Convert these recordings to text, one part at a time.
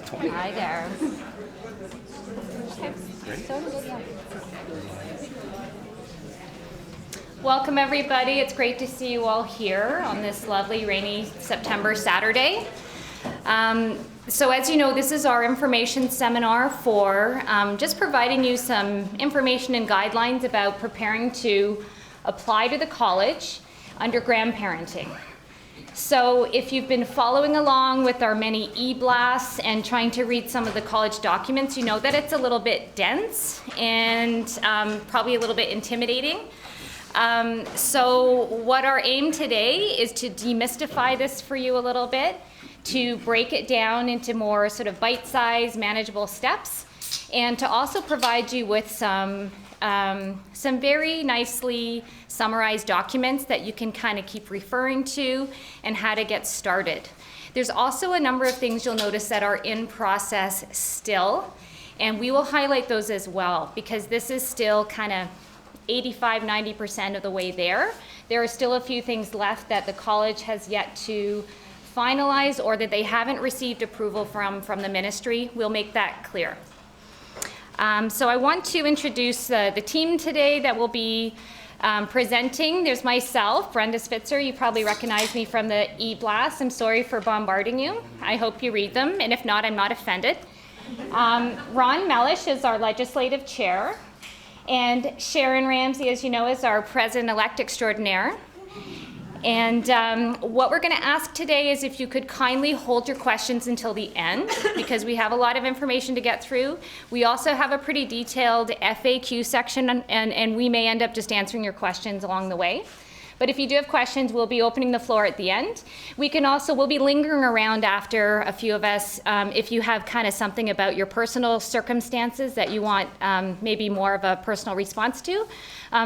Hi there. Welcome everybody. It's great to see you all here on this lovely rainy September Saturday. So as you know, this is our information seminar for just providing you some information and guidelines about preparing to apply to the college under Grandparenting. So if you've been following along with our many e-blasts and trying to read some of the college documents, you know that it's a little bit dense and probably a little bit intimidating. So what our aim today is to demystify this for you a little bit, to break it down into more sort of bite-sized, manageable steps, and to also provide you with some very nicely summarized documents that you can kind of keep referring to and how to get started. There's also a number of things you'll notice that are in process still, and we will highlight those as well because this is still kind of 85–90% of the way there. There are still a few things left that the college has yet to finalize or that they haven't received approval from the ministry. We'll make that clear. So I want to introduce the team today that will be presenting. There's myself, Brenda Spitzer. You probably recognize me from the e-blast. I'm sorry for bombarding you. I hope you read them, and if not, I'm not offended. Ron Mellish is our legislative chair, and Sharon Ramsey, as you know, is our president-elect extraordinaire. And what we're going to ask today is if you could kindly hold your questions until the end, because we have a lot of information to get through. We also have a pretty detailed FAQ section, and we may end up just answering your questions along the way. But if you do have questions, we'll be opening the floor at the end. We'll be lingering around after a few of us. If you have kind of something about your personal circumstances that you want maybe more of a personal response to,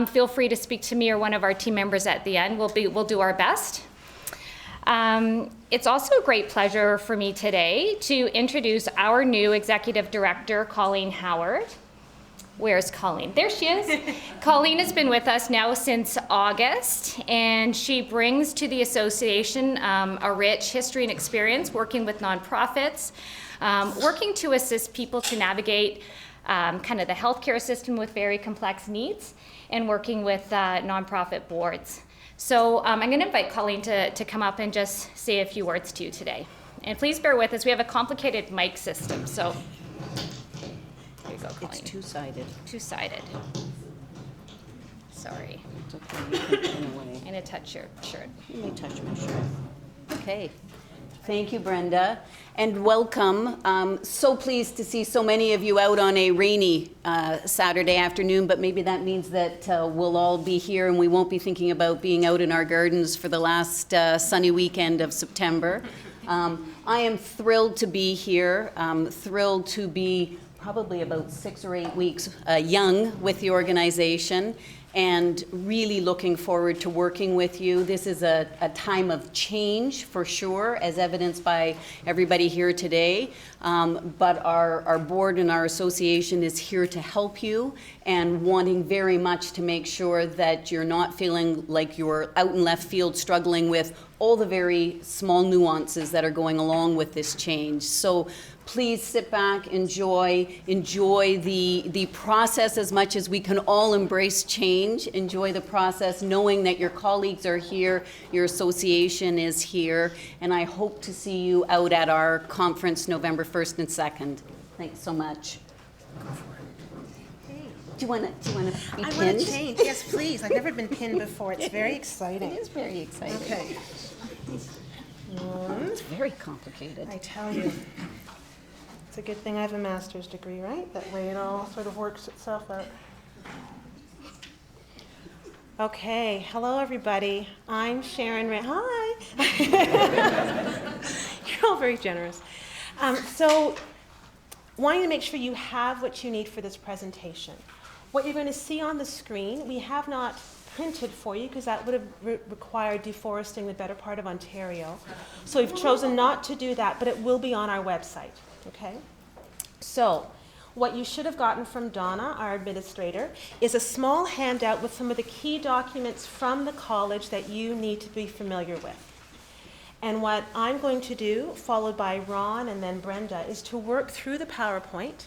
feel free to speak to me or one of our team members at the end. We'll do our best. It's also a great pleasure for me today to introduce our new executive director, Colleen Howard. Where's Colleen? There she is. Colleen has been with us now since August, and she brings to the association a rich history and experience working with nonprofits, working to assist people to navigate kind of the healthcare system with very complex needs, and working with nonprofit boards. So I'm going to invite Colleen to come up and just say a few words to you today. And please bear with us. We have a complicated mic system, so. Here you go, Colleen. It's two-sided. Two-sided. Sorry. It's okay, you can turn away. I'm going to touch your shirt. You may touch my shirt. Okay. Thank you, Brenda, and welcome. So pleased to see so many of you out on a rainy Saturday afternoon, but maybe that means that we'll all be here and we won't be thinking about being out in our gardens for the last sunny weekend of September. I am thrilled to be here, thrilled to be probably about 6 or 8 weeks young with the organization, and really looking forward to working with you. This is a time of change for sure, as evidenced by everybody here today. But our board and our association is here to help you and wanting very much to make sure that you're not feeling like you're out in left field struggling with all the very small nuances that are going along with this change. So please sit back, enjoy the process as much as we can all embrace change. Enjoy the process, knowing that your colleagues are here, your association is here, and I hope to see you out at our conference November 1st and 2nd. Thanks so much. Do you want to be pinned? I want to change. Yes, please. I've never been pinned before. It's very exciting. It is very exciting. Okay. It's very complicated. I tell you. It's a good thing I have a master's degree, right? That way it all sort of works itself out. Okay. Hello, everybody. I'm Sharon Hi. You're all very generous. So wanting to make sure you have what you need for this presentation. What you're going to see on the screen, we have not printed for you because that would have required deforesting the better part of Ontario. So we've chosen not to do that, but it will be on our website, okay? So what you should have gotten from Donna, our administrator, is a small handout with some of the key documents from the college that you need to be familiar with. And what I'm going to do, followed by Ron and then Brenda, is to work through the PowerPoint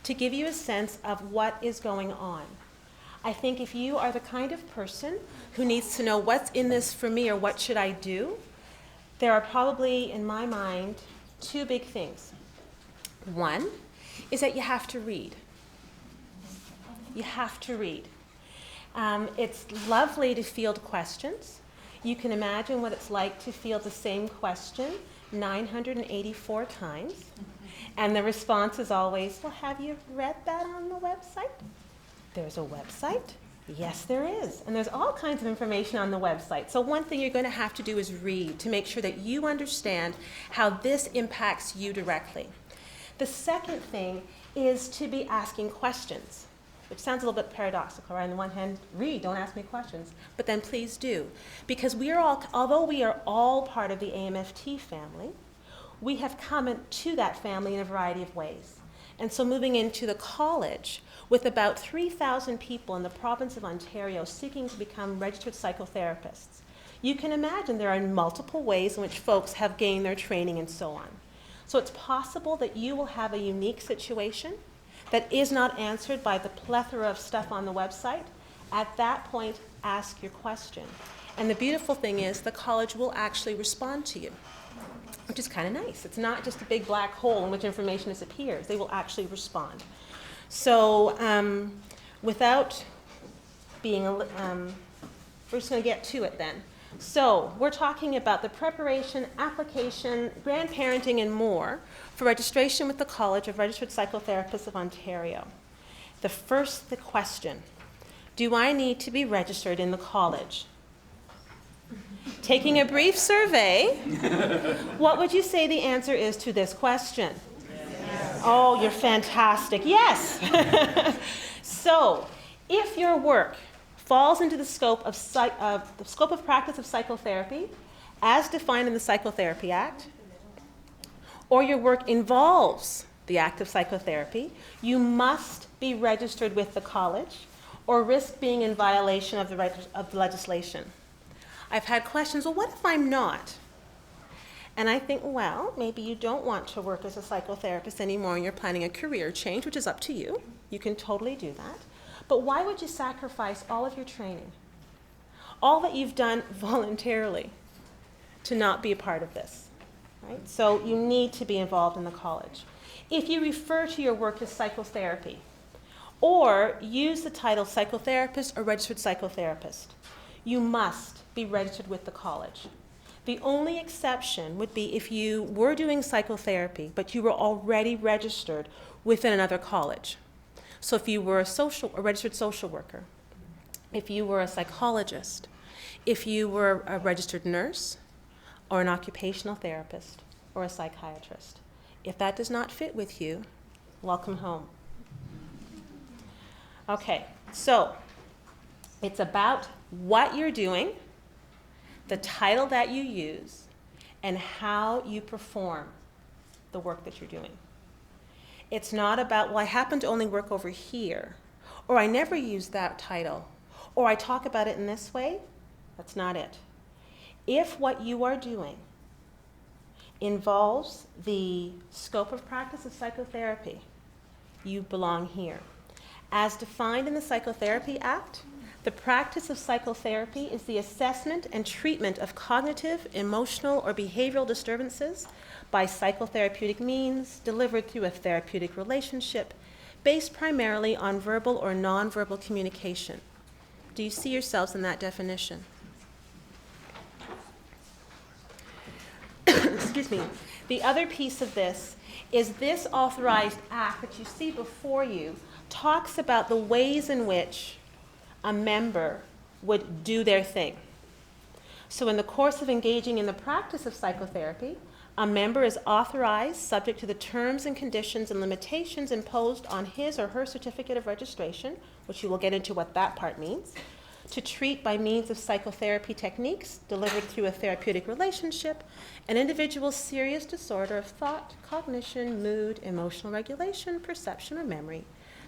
to give you a sense of what is going on. I think if you are the kind of person who needs to know what's in this for me or what should I do, there are probably, in my mind, two big things. One is that you have to read. You have to read. It's lovely to field questions. You can imagine what it's like to field the same question 984 times. And the response is always, well, have you read that on the website? There's a website? Yes, there is. And there's all kinds of information on the website. So one thing you're going to have to do is read to make sure that you understand how this impacts you directly. The second thing is to be asking questions, which sounds a little bit paradoxical, right? On the one hand, read, don't ask me questions, but then please do. Because although we are all part of the OAMFT family, we have come to that family in a variety of ways. And so moving into the college, with about 3,000 people in the province of Ontario seeking to become registered psychotherapists, you can imagine there are multiple ways in which folks have gained their training and so on. So it's possible that you will have a unique situation that is not answered by the plethora of stuff on the website. At that point, ask your question. And the beautiful thing is the college will actually respond to you, which is kind of nice. It's not just a big black hole in which information disappears. They will actually respond. So without being, we're just going to get to it then. So we're talking about the preparation, application, grandparenting, and more for registration with the College of Registered Psychotherapists of Ontario. The question, do I need to be registered in the college? Taking a brief survey, what would you say the answer is to this question? Yes. Oh, you're fantastic. Yes. So, if your work falls into the scope of practice of psychotherapy, as defined in the Psychotherapy Act, or your work involves the act of psychotherapy, you must be registered with the college or risk being in violation of the legislation. I've had questions, well, what if I'm not? And I think, well, maybe you don't want to work as a psychotherapist anymore and you're planning a career change, which is up to you. You can totally do that. But why would you sacrifice all of your training, all that you've done voluntarily, to not be a part of this? Right? So you need to be involved in the college. If you refer to your work as psychotherapy, or use the title psychotherapist or registered psychotherapist, you must be registered with the college. The only exception would be if you were doing psychotherapy, but you were already registered within another college. So if you were a registered social worker, if you were a psychologist, if you were a registered nurse, or an occupational therapist, or a psychiatrist. If that does not fit with you, welcome home. Okay, so it's about what you're doing, the title that you use, and how you perform the work that you're doing. It's not about, well, I happen to only work over here, or I never use that title, or I talk about it in this way. That's not it. If what you are doing involves the scope of practice of psychotherapy, you belong here. As defined in the Psychotherapy Act, the practice of psychotherapy is the assessment and treatment of cognitive, emotional, or behavioral disturbances by psychotherapeutic means delivered through a therapeutic relationship based primarily on verbal or nonverbal communication. Do you see yourselves in that definition? Excuse me. The other piece of this is this authorized act that you see before you talks about the ways in which a member would do their thing. So in the course of engaging in the practice of psychotherapy, a member is authorized, subject to the terms and conditions and limitations imposed on his or her certificate of registration, which you will get into what that part means, to treat by means of psychotherapy techniques delivered through a therapeutic relationship an individual's serious disorder of thought, cognition, mood, emotional regulation, perception, or memory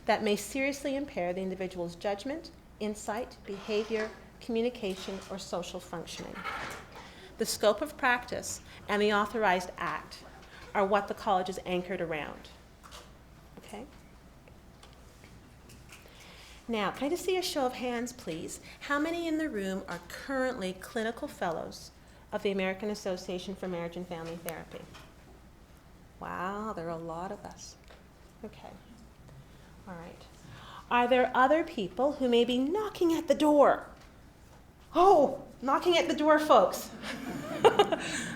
that may seriously impair the individual's judgment, insight, behavior, communication, or social functioning. the scope of practice, and the authorized act are what the college is anchored around. Okay? Now, can I just see a show of hands, please? How many in the room are currently clinical fellows of the American Association for Marriage and Family Therapy? Wow, there are a lot of us. Okay. All right. Are there other people who may be knocking at the door? Oh, knocking at the door, folks.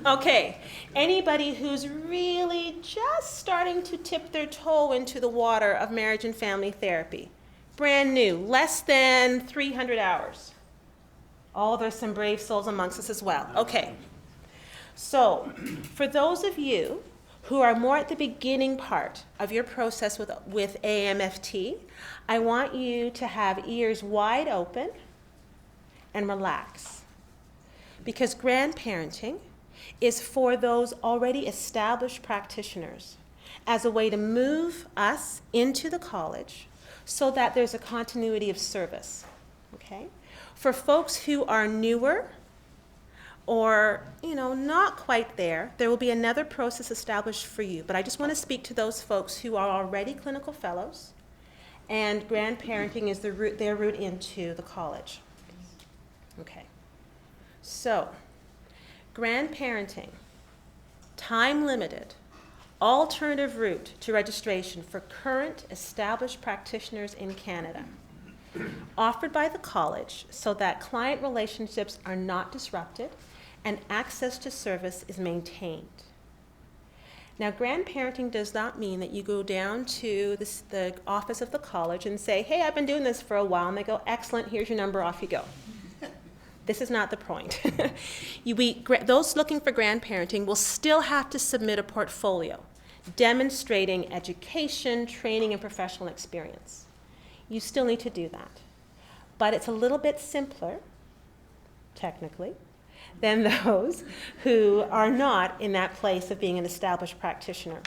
Okay. Anybody who's really just starting to tip their toe into the water of marriage and family therapy? Brand new, less than 300 hours. Oh, there's some brave souls amongst us as well. Okay. So, for those of you who are more at the beginning part of your process with OAMFT, I want you to have ears wide open and relax. Because grandparenting is for those already established practitioners as a way to move us into the college so that there's a continuity of service. Okay? For folks who are newer or, not quite there, there will be another process established for you. But I just want to speak to those folks who are already clinical fellows, and grandparenting is their route into the college. Okay. So, grandparenting, time-limited, alternative route to registration for current established practitioners in Canada, offered by the college so that client relationships are not disrupted and access to service is maintained. Now, grandparenting does not mean that you go down to the office of the college and say, hey, I've been doing this for a while, and they go, excellent, here's your number, off you go. This is not the point. Those looking for grandparenting will still have to submit a portfolio demonstrating education, training, and professional experience. You still need to do that. But it's a little bit simpler, technically, than those who are not in that place of being an established practitioner.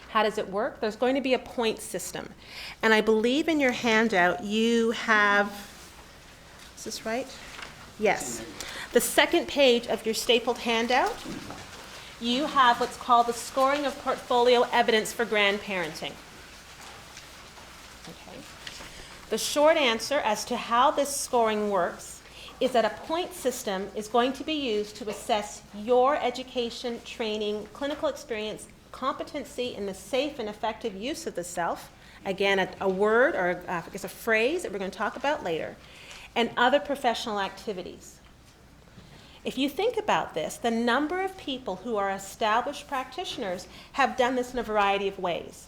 How does it work? There's going to be a point system. And I believe in your handout you have, is this right? Yes. The second page of your stapled handout, you have what's called the scoring of portfolio evidence for grandparenting. Okay. The short answer as to how this scoring works is that a point system is going to be used to assess your education, training, clinical experience, competency in the safe and effective use of the self, again, a word or I guess a phrase that we're going to talk about later, and other professional activities. If you think about this, the number of people who are established practitioners have done this in a variety of ways.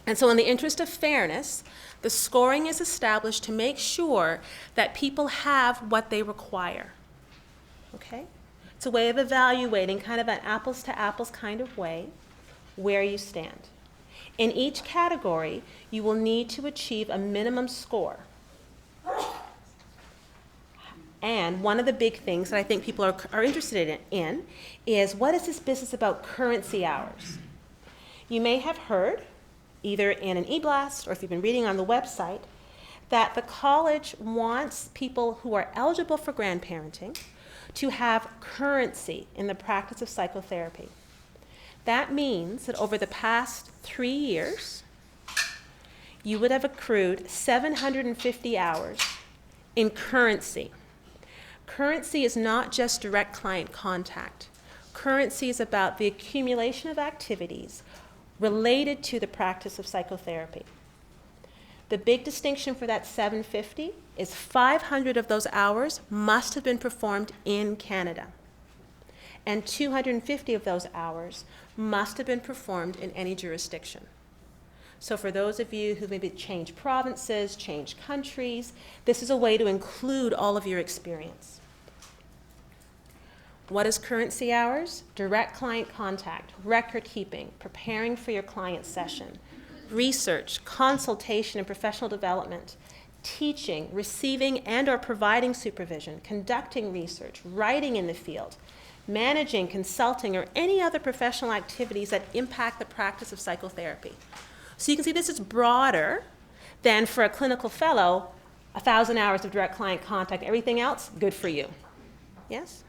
And so in the interest of fairness, the scoring is established to make sure that people have what they require. Okay? It's a way of evaluating, kind of an apples to apples kind of way, where you stand. In each category, you will need to achieve a minimum score. And one of the big things that I think people are interested in is, what is this business about currency hours? You may have heard, either in an e-blast or if you've been reading on the website, that the college wants people who are eligible for grandparenting to have currency in the practice of psychotherapy. That means that over the past 3 years, you would have accrued 750 hours in currency. Currency is not just direct client contact. Currency is about the accumulation of activities related to the practice of psychotherapy. The big distinction for that 750 is 500 of those hours must have been performed in Canada, and 250 of those hours must have been performed in any jurisdiction. So for those of you who maybe changed provinces, changed countries, this is a way to include all of your experience. What is currency hours? Direct client contact, record keeping, preparing for your client session, research, consultation and professional development, teaching, receiving and or providing supervision, conducting research, writing in the field, managing, consulting, or any other professional activities that impact the practice of psychotherapy. So you can see this is broader than for a clinical fellow, 1,000 hours of direct client contact. Everything else, good for you. Yes?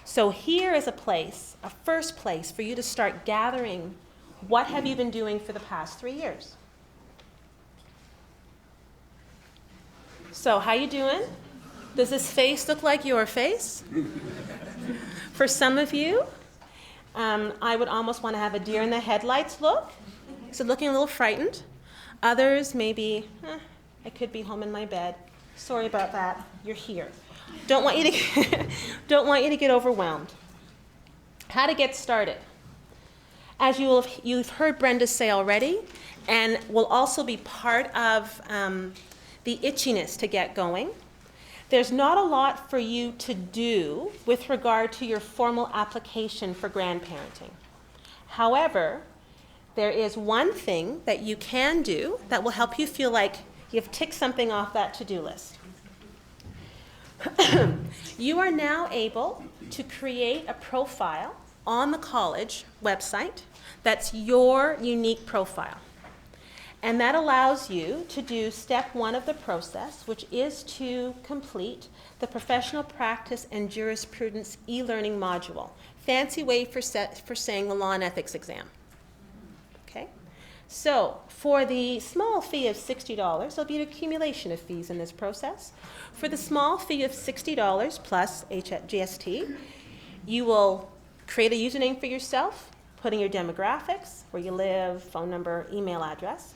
So here is a place, a first place for you to start gathering what have you been doing for the past 3 years. So how you doing? Does this face look like your face? For some of you, I would almost want to have a deer in the headlights look. So looking a little frightened. Others maybe, I could be home in my bed. Sorry about that. You're here. Don't want you to get overwhelmed. How to get started. As you've heard Brenda say already, and will also be part of the itchiness to get going. There's not a lot for you to do with regard to your formal application for grandparenting. However, there is one thing that you can do that will help you feel like you've ticked something off that to-do list. You are now able to create a profile on the college website that's your unique profile. And that allows you to do step 1 of the process, which is to complete the professional practice and jurisprudence e-learning module. Fancy way for saying the law and ethics exam. Okay? So for the small fee of $60, there'll be an accumulation of fees in this process. For the small fee of $60 plus GST, you will create a username for yourself, put in your demographics, where you live, phone number, email address.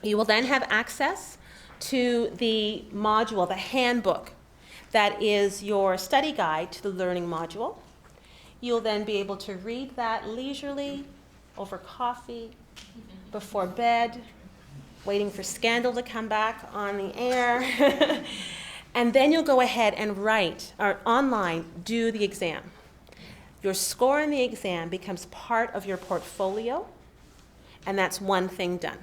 You will then have access to the module, the handbook, that is your study guide to the learning module. You'll then be able to read that leisurely over coffee, before bed, waiting for Scandal to come back on the air. And then you'll go ahead and write, or online, do the exam. Your score in the exam becomes part of your portfolio, and that's one thing done.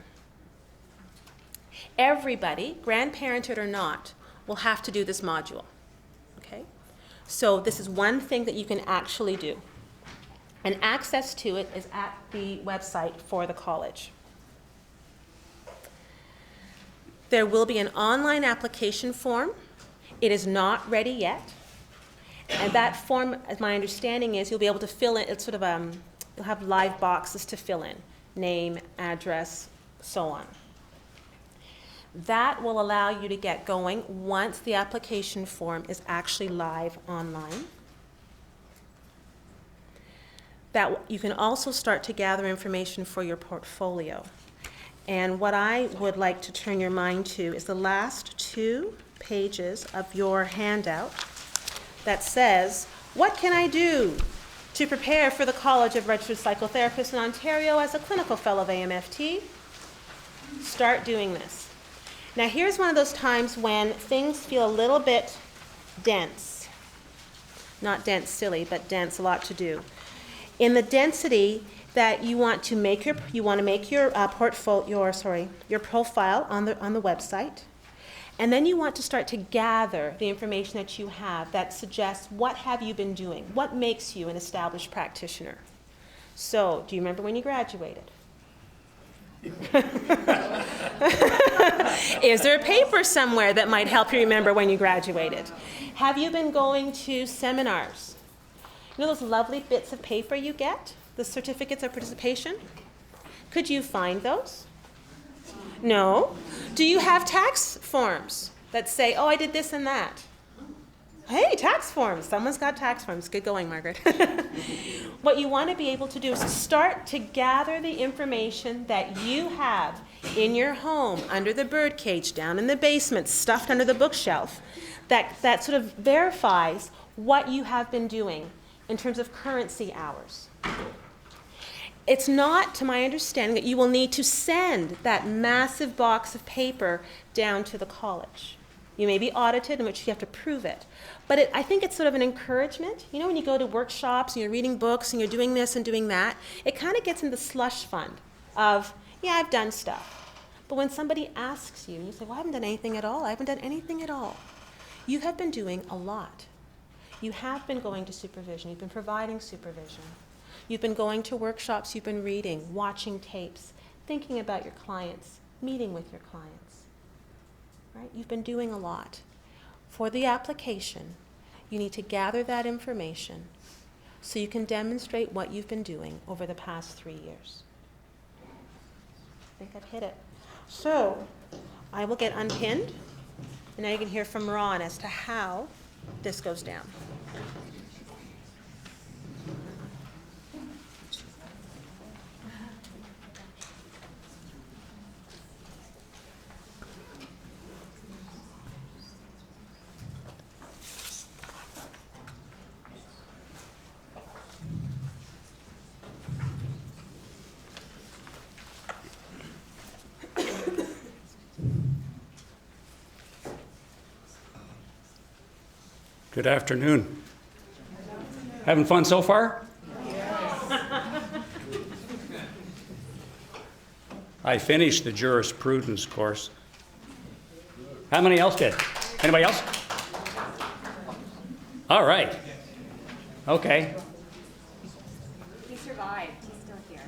Everybody, grandparented or not, will have to do this module. Okay? So this is one thing that you can actually do. And access to it is at the website for the college. There will be an online application form. It is not ready yet. And that form, as my understanding is, you'll be able to fill in, it's sort of, you'll have live boxes to fill in. Name, address, so on. That will allow you to get going once the application form is actually live online. That you can also start to gather information for your portfolio. And what I would like to turn your mind to is the last 2 pages of your handout that says, what can I do to prepare for the College of Registered Psychotherapists in Ontario as a clinical fellow of OAMFT? Start doing this. Now here's one of those times when things feel a little bit dense. Not dense silly, but dense, a lot to do. In the density that you want to make your your profile on the website, and then you want to start to gather the information that you have that suggests what have you been doing, what makes you an established practitioner. So, do you remember when you graduated? Is there a paper somewhere that might help you remember when you graduated? Have you been going to seminars? You know those lovely bits of paper you get, the certificates of participation? Could you find those? No. Do you have tax forms that say, oh, I did this and that? Hey, tax forms. Someone's got tax forms. Good going, Margaret. What you want to be able to do is start to gather the information that you have in your home, under the birdcage, down in the basement, stuffed under the bookshelf, that sort of verifies what you have been doing in terms of currency hours. It's not, to my understanding, that you will need to send that massive box of paper down to the college. You may be audited, in which you have to prove it. But I think it's sort of an encouragement. You know, when you go to workshops and you're reading books and you're doing this and doing that, it kind of gets in the slush fund of, yeah, I've done stuff. But when somebody asks you, you say, well, I haven't done anything at all. I haven't done anything at all. You have been doing a lot. You have been going to supervision. You've been providing supervision. You've been going to workshops. You've been reading, watching tapes, thinking about your clients, meeting with your clients. Right? You've been doing a lot. For the application, You need to gather that information so you can demonstrate what you've been doing over the past 3 years. I think I've hit it. So I will get unpinned, and now you can hear from Ron as to how this goes down. Good afternoon. Having fun so far? I finished the jurisprudence course. How many else did? Anybody else? All right. Okay. He survived. He's still here.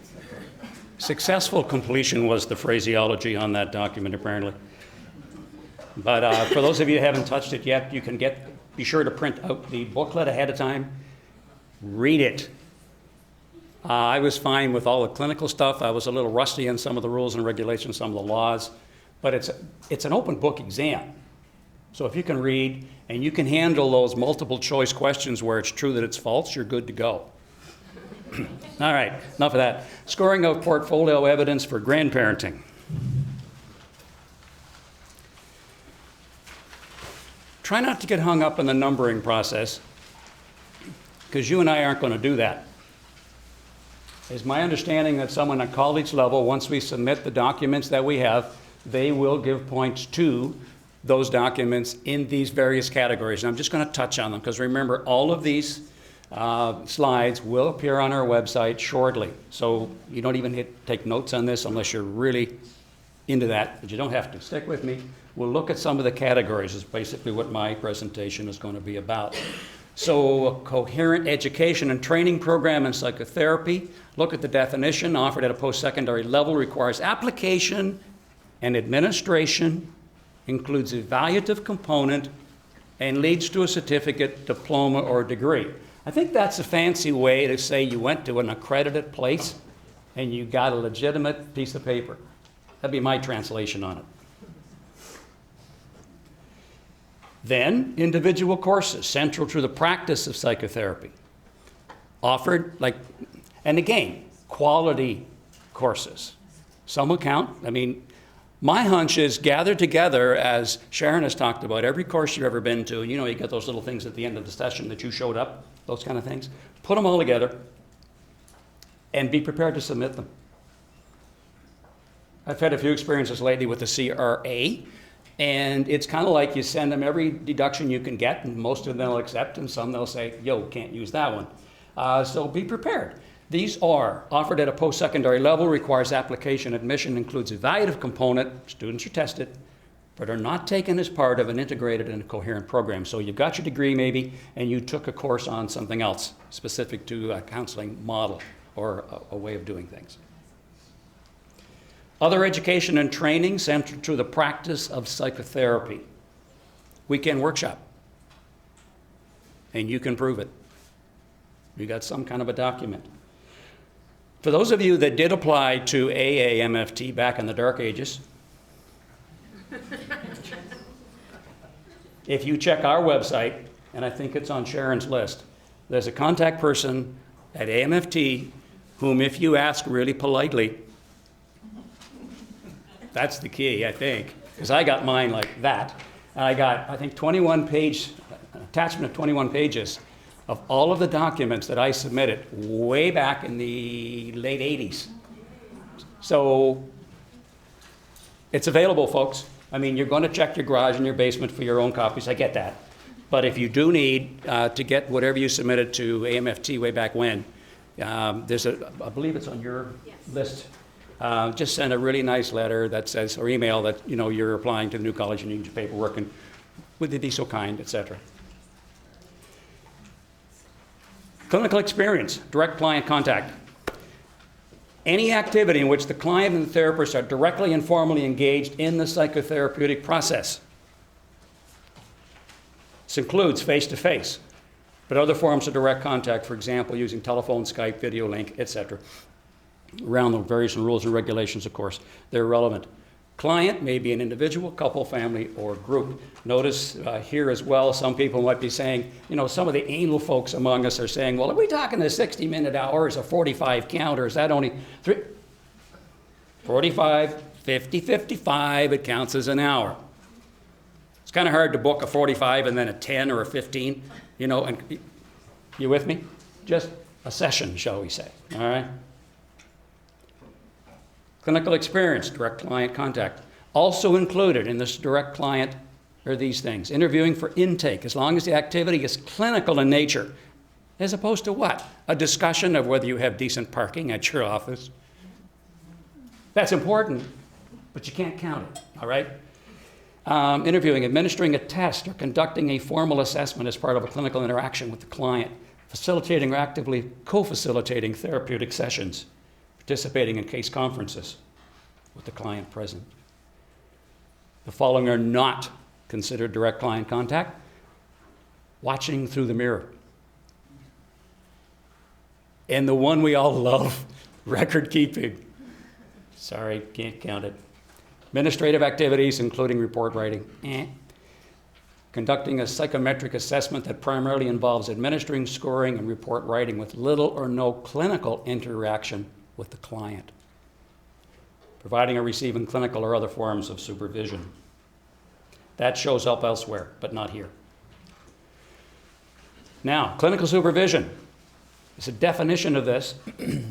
Successful completion was the phraseology on that document, apparently. But for those of you who haven't touched it yet, you can be sure to print out the booklet ahead of time. Read it. I was fine with all the clinical stuff. I was a little rusty on some of the rules and regulations, some of the laws. But it's an open book exam. So if you can read and you can handle those multiple choice questions where it's true that it's false, you're good to go. All right, enough of that. Scoring of portfolio evidence for grandparenting. Try not to get hung up in the numbering process, because you and I aren't going to do that. It's my understanding that someone at college level, once we submit the documents that we have, they will give points to those documents in these various categories. And I'm just going to touch on them, because remember, all of these slides will appear on our website shortly. So you don't even take notes on this unless you're really into that, but you don't have to. Stick with me. We'll look at some of the categories is basically what my presentation is going to be about. So a coherent education and training program in psychotherapy. Look at the definition. Offered at a post-secondary level, requires application and administration, includes evaluative component, and leads to a certificate, diploma, or degree. I think that's a fancy way to say you went to an accredited place and you got a legitimate piece of paper. That'd be my translation on it. Then, individual courses central to the practice of psychotherapy. Offered, and again, quality courses. Some will count. I mean, my hunch is gathered together, as Sharon has talked about, every course you've ever been to, you get those little things at the end of the session that you showed up, those kind of things. Put them all together and be prepared to submit them. I've had a few experiences lately with the CRA, and it's kind of like you send them every deduction you can get, and most of them they'll accept, and some they'll say, yo, can't use that one. So be prepared. These are offered at a post-secondary level, requires application, admission, includes evaluative component, students are tested, but are not taken as part of an integrated and coherent program. So you've got your degree maybe, and you took a course on something else specific to a counseling model or a way of doing things. Other education and training central to the practice of psychotherapy. Weekend workshop. And you can prove it. You got some kind of a document. For those of you that did apply to OAMFT back in the dark ages, if you check our website, and I think it's on Sharon's list, there's a contact person at OAMFT whom, if you ask really politely, that's the key, I think, because I got mine like that. And I got, I think, an attachment of 21 pages of all of the documents that I submitted way back in the late 80s. So it's available, folks. I mean, you're going to check your garage and your basement for your own copies. I get that. But if you do need to get whatever you submitted to OAMFT way back when, I believe it's on your list. Just send a really nice letter that says, or email that, you're applying to the new college and you need your paperwork, and would they be so kind, etc. Clinical experience, direct client contact. Any activity in which the client and the therapist are directly and formally engaged in the psychotherapeutic process. This includes face-to-face, But other forms of direct contact, for example, using telephone, Skype, video link, etc., around the various rules and regulations, of course, they're relevant. Client may be an individual, couple, family, or group. Notice here as well, some people might be saying, you know, some of the anal folks among us are saying, well, are we talking a 60-minute hour, is a 45 count, or is that only 45, 50, 55, it counts as an hour. It's kind of hard to book a 45 and then a 10 or a 15, you know, and you with me? Just a session, shall we say, all right? Clinical experience, direct client contact. Also included in this direct client are these things. Interviewing for intake, as long as the activity is clinical in nature, as opposed to what? A discussion of whether you have decent parking at your office. That's important, but you can't count it, all right? Interviewing, administering a test, or conducting a formal assessment as part of a clinical interaction with the client. Facilitating or actively co-facilitating therapeutic sessions. Participating in case conferences with the client present. The following are not considered direct client contact. Watching through the mirror. And the one we all love, record keeping. Sorry, can't count it. Administrative activities, including report writing. Conducting a psychometric assessment that primarily involves administering, scoring, and report writing with little or no clinical interaction with the client. Providing or receiving clinical or other forms of supervision. That shows up elsewhere, but not here. Now, clinical supervision is a definition of this. A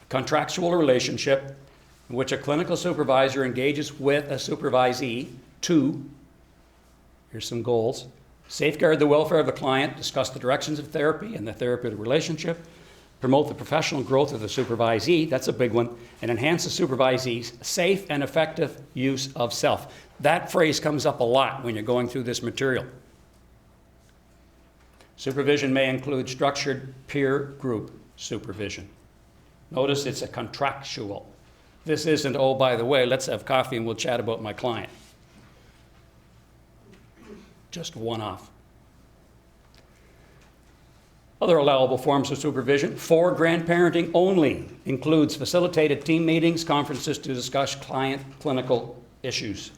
contractual relationship in which a clinical supervisor engages with a supervisee to, here's some goals, safeguard the welfare of the client, discuss the directions of therapy and the therapeutic relationship, promote the professional growth of the supervisee, that's a big one, and enhance the supervisee's safe and effective use of self. That phrase comes up a lot when you're going through this material. Supervision may include structured peer group supervision. Notice it's a contractual. This isn't, oh, by the way, let's have coffee and we'll chat about my client. Just one off. Other allowable forms of supervision for grandparenting only includes facilitated team meetings, conferences to discuss client clinical issues.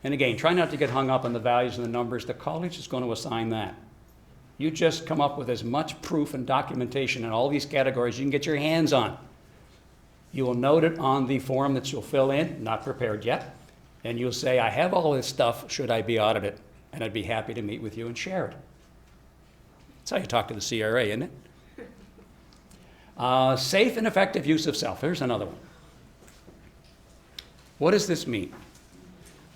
And again, try not to get hung up on the values and the numbers. The college is going to assign that. You just come up with as much proof and documentation in all these categories you can get your hands on. You will note it on the form that you'll fill in, not prepared yet, and you'll say, I have all this stuff, should I be audited? And I'd be happy to meet with you and share it. That's how you talk to the CRA, isn't it? Safe and effective use of self. Here's another one. What does this mean?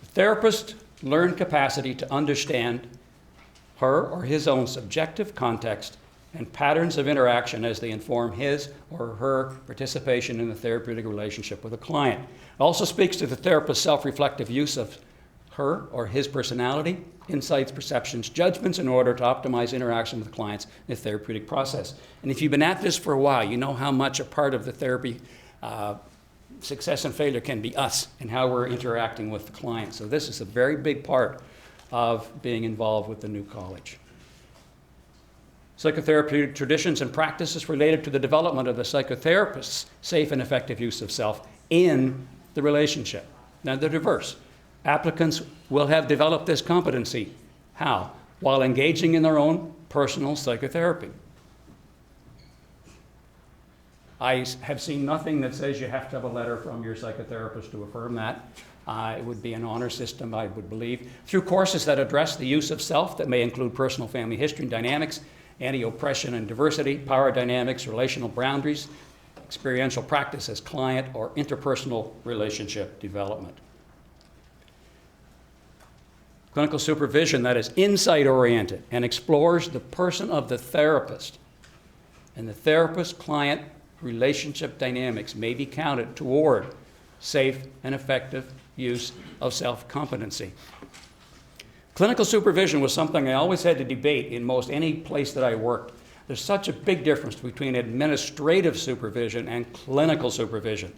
The therapist learned capacity to understand her or his own subjective context and patterns of interaction as they inform his or her participation in the therapeutic relationship with a client. It also speaks to the therapist's self-reflective use of her or his personality, insights, perceptions, judgments in order to optimize interaction with clients in the therapeutic process. And if you've been at this for a while, you know how much a part of the therapy success and failure can be us and how we're interacting with the client. So this is a very big part of being involved with the new college. Psychotherapeutic traditions and practices related to the development of the psychotherapist's safe and effective use of self in the relationship. Now they're diverse. Applicants will have developed this competency. How? While engaging in their own personal psychotherapy. I have seen nothing that says you have to have a letter from your psychotherapist to affirm that. It would be an honor system, I would believe. Through courses that address the use of self that may include personal family history and dynamics, anti-oppression and diversity, power dynamics, relational boundaries, experiential practice as client or interpersonal relationship development. Clinical supervision that is insight-oriented and explores the person of the therapist and the therapist-client relationship dynamics may be counted toward safe and effective use of self-competency. Clinical supervision was something I always had to debate in most any place that I worked. There's such a big difference between administrative supervision and clinical supervision.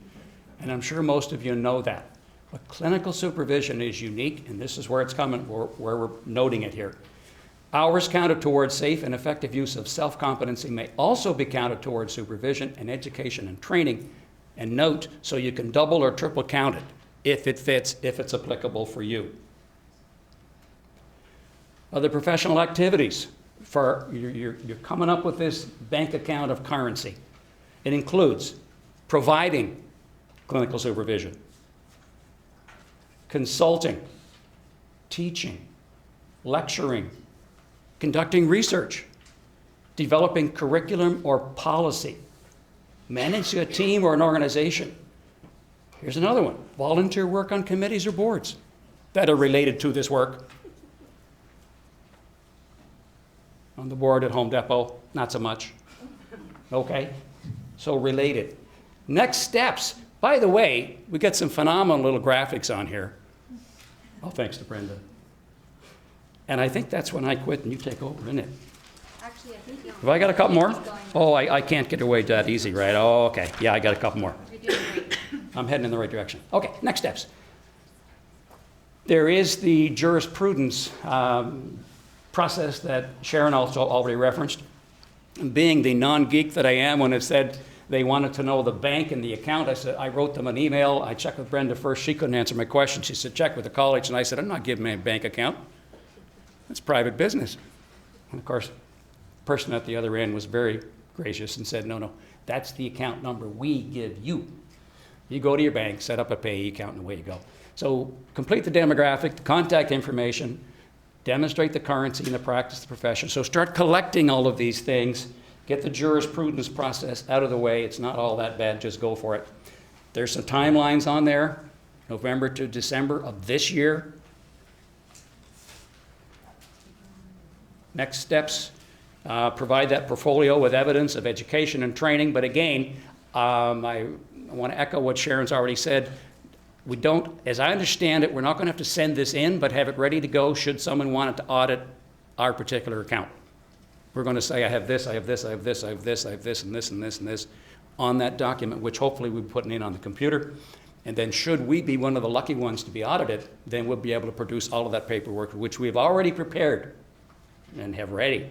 And I'm sure most of you know that. But clinical supervision is unique, and this is where it's coming, where we're noting it here. Hours counted towards safe and effective use of self-competency may also be counted towards supervision and education and training. And note, so you can double or triple count it if it fits, if it's applicable for you. Other professional activities. For you're coming up with this bank account of currency. It includes providing clinical supervision, consulting, teaching, lecturing, conducting research, developing curriculum or policy, managing a team or an organization. Here's another one, volunteer work on committees or boards that are related to this work. On the board at Home Depot, not so much. Okay, so related. Next steps. By the way, we got some phenomenal little graphics on here. Oh, thanks to Brenda. And I think that's when I quit and you take over, isn't it? Actually, I think Have I got a couple more? Oh, I can't get away that easy, right? Oh, okay. Yeah, I got a couple more. you're doing great. I'm heading in the right direction. Okay, next steps. There is the jurisprudence process that Sharon also already referenced. Being the non-geek that I am, when it said they wanted to know the bank and the account, I wrote them an email. I checked with Brenda first. She couldn't answer my question. She said, check with the college. And I said, I'm not giving them a bank account. It's private business. And of course, the person at the other end was very gracious and said, no, that's the account number we give you. You go to your bank, set up a payee account, and away you go. So complete the demographic, the contact information, demonstrate the currency and the practice of the profession. So start collecting all of these things, get the jurisprudence process out of the way. It's not all that bad, just go for it. There's some timelines on there, November to December of this year. Next steps, provide that portfolio with evidence of education and training. But again, I want to echo what Sharon's already said. We don't, as I understand it, we're not going to have to send this in, but have it ready to go should someone want to audit our particular account. We're going to say, I have this, I have this, I have this, I have this, I have this, and this, and this, and this on that document, which hopefully we'll be putting in on the computer. And then should we be one of the lucky ones to be audited, then we'll be able to produce all of that paperwork, which we've already prepared and have ready.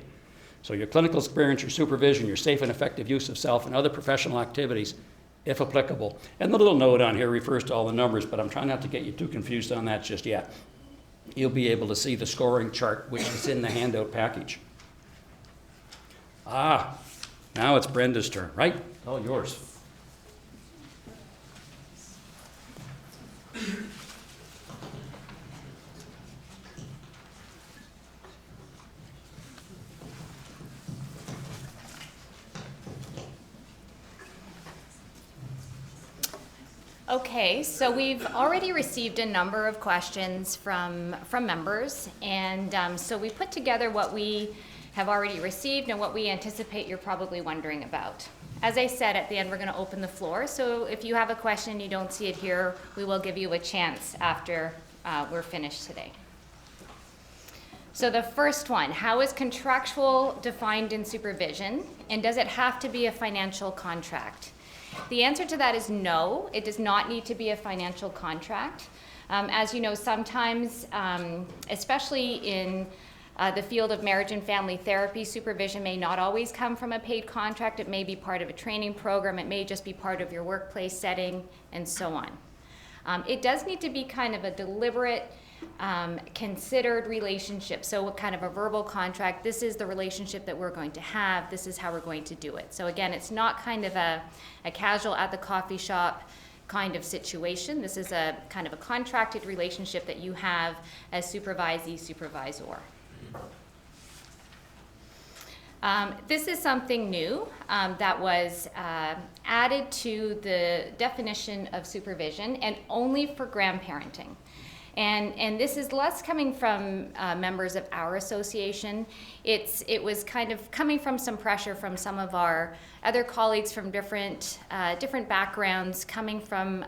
So your clinical experience, your supervision, your safe and effective use of self, and other professional activities, if applicable. And the little note on here refers to all the numbers, but I'm trying not to get you too confused on that just yet. You'll be able to see the scoring chart, which is in the handout package. Now it's Brenda's turn, right? All yours. Okay, so we've already received a number of questions from members, and so we put together what we have already received and what we anticipate you're probably wondering about. As I said, at the end we're going to open the floor, so if you have a question and you don't see it here, we will give you a chance after we're finished today. So the first one, how is contractual defined in supervision, and does it have to be a financial contract? The answer to that is no, it does not need to be a financial contract. As you know, sometimes, especially in the field of marriage and family therapy, supervision may not always come from a paid contract. It may be part of a training program. It may just be part of your workplace setting, and so on. It does need to be kind of a deliberate, considered relationship. So kind of a verbal contract. This is the relationship that we're going to have. This is how we're going to do it. So again, it's not kind of a casual at the coffee shop kind of situation. This is a kind of a contracted relationship that you have as supervisee, supervisor. This is something new that was added to the definition of supervision, and only for grandparenting. And this is less coming from members of our association. It was kind of coming from some pressure from some of our other colleagues from different backgrounds, coming from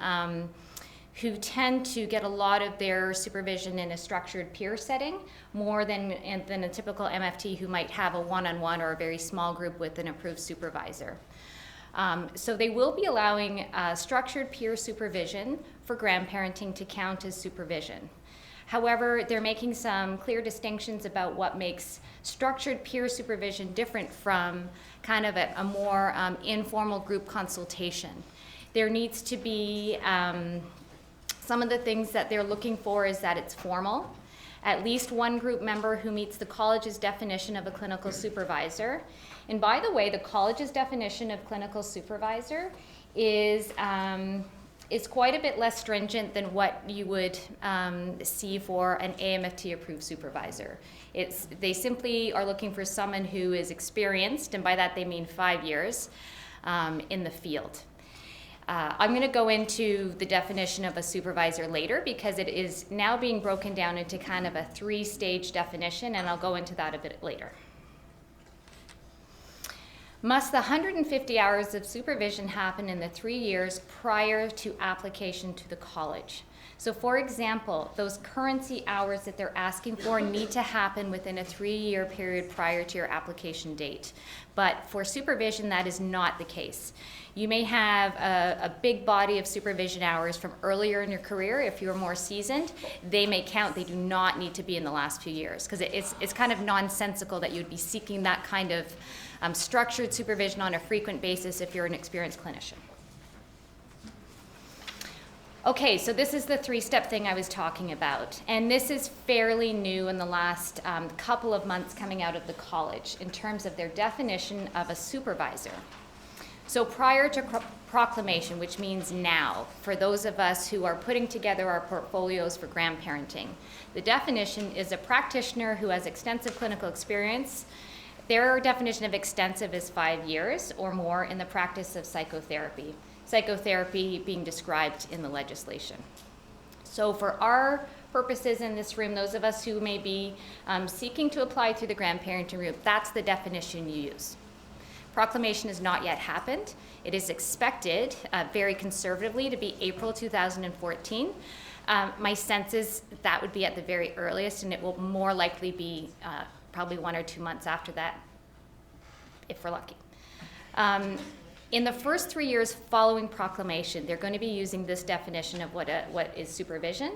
who tend to get a lot of their supervision in a structured peer setting, more than a typical MFT who might have a one-on-one or a very small group with an approved supervisor. So they will be allowing structured peer supervision for grandparenting to count as supervision. However, they're making some clear distinctions about what makes structured peer supervision different from kind of a more informal group consultation. There needs to be, some of the things that they're looking for is that it's formal, at least one group member who meets the college's definition of a clinical supervisor. And by the way, the college's definition of clinical supervisor is quite a bit less stringent than what you would see for an AMFT approved supervisor. They simply are looking for someone who is experienced, and by that they mean 5 years, in the field. I'm going to go into the definition of a supervisor later because it is now being broken down into kind of a 3-stage definition, and I'll go into that a bit later. Must the 150 hours of supervision happen in the 3 years prior to application to the college? So for example, those currency hours that they're asking for need to happen within a 3-year period prior to your application date. But for supervision, that is not the case. You may have a big body of supervision hours from earlier in your career. If you're more seasoned, they may count. They do not need to be in the last few years because it's kind of nonsensical that you'd be seeking that kind of structured supervision on a frequent basis if you're an experienced clinician. Okay, so this is the 3-step thing I was talking about. And this is fairly new in the last couple of months coming out of the college in terms of their definition of a supervisor. So prior to proclamation, which means now, for those of us who are putting together our portfolios for grandparenting, the definition is a practitioner who has extensive clinical experience. Their definition of extensive is 5 years or more in the practice of psychotherapy. Psychotherapy being described in the legislation. So for our purposes in this room, those of us who may be seeking to apply through the grandparenting route, that's the definition you use. Proclamation has not yet happened. It is expected, very conservatively, to be April 2014. My sense is that would be at the very earliest, and it will more likely be probably 1 or 2 months after that, if we're lucky. In the first 3 years following proclamation, they're going to be using this definition of what is supervision.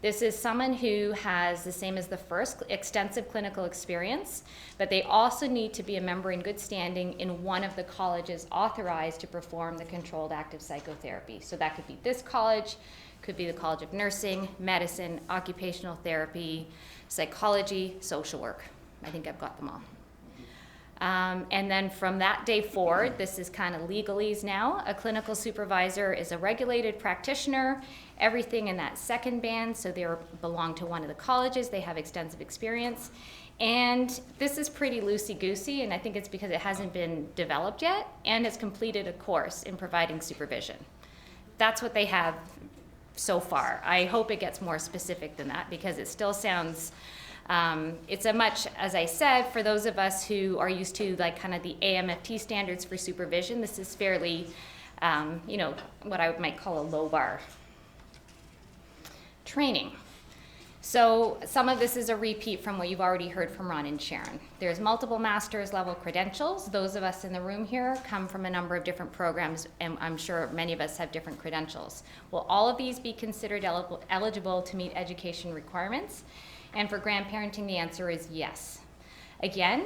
This is someone who has, the same as the first, extensive clinical experience, but they also need to be a member in good standing in one of the colleges authorized to perform the controlled active psychotherapy. So that could be this college, could be the College of Nursing, Medicine, Occupational Therapy, Psychology, Social Work. I think I've got them all. And then from that day forward, this is kind of legalese now. A clinical supervisor is a regulated practitioner, everything in that second band, so they belong to one of the colleges, they have extensive experience. And this is pretty loosey-goosey, and I think it's because it hasn't been developed yet, and has completed a course in providing supervision. That's what they have so far. I hope it gets more specific than that, because it still sounds it's a much, as I said, for those of us who are used to like kind of the AMFT standards for supervision, this is fairly, what I might call a low bar. Training. So some of this is a repeat from what you've already heard from Ron and Sharon. There's multiple master's level credentials. Those of us in the room here come from a number of different programs, and I'm sure many of us have different credentials. Will all of these be considered eligible to meet education requirements? And for grandparenting, the answer is yes. Again,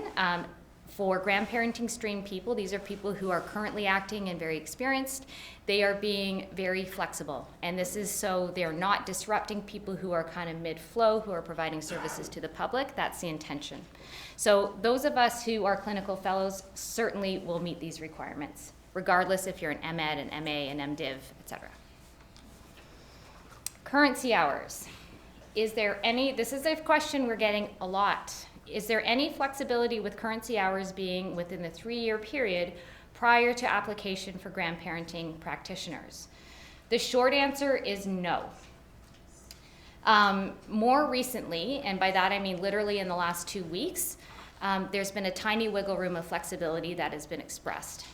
for grandparenting stream people, these are people who are currently acting and very experienced. They are being very flexible. And this is so they're not disrupting people who are kind of mid-flow, who are providing services to the public. That's the intention. So those of us who are clinical fellows certainly will meet these requirements, regardless if you're an MEd, an MA, an MDiv, etc. Currency hours. Is there any, this is a question we're getting a lot. Is there any flexibility with currency hours being within the 3-year period prior to application for grandparenting practitioners? The short answer is no. More recently, and by that I mean literally in the last 2 weeks, there's been a tiny wiggle room of flexibility that has been expressed.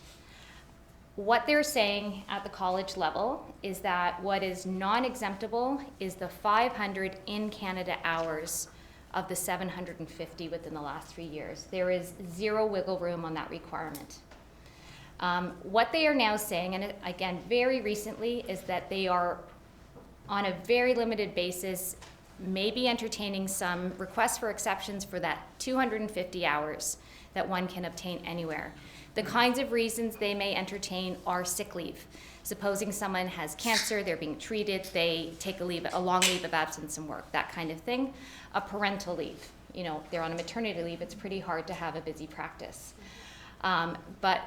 What they're saying at the college level is that what is non-exemptable is the 500 in Canada hours of the 750 within the last 3 years. There is zero wiggle room on that requirement. What they are now saying, and again, very recently, is that they are on a very limited basis may be entertaining some requests for exceptions for that 250 hours that one can obtain anywhere. The kinds of reasons they may entertain are sick leave. Supposing someone has cancer, they're being treated, they take a long leave of absence from work, that kind of thing. A parental leave, you know, they're on a maternity leave, it's pretty hard to have a busy practice. But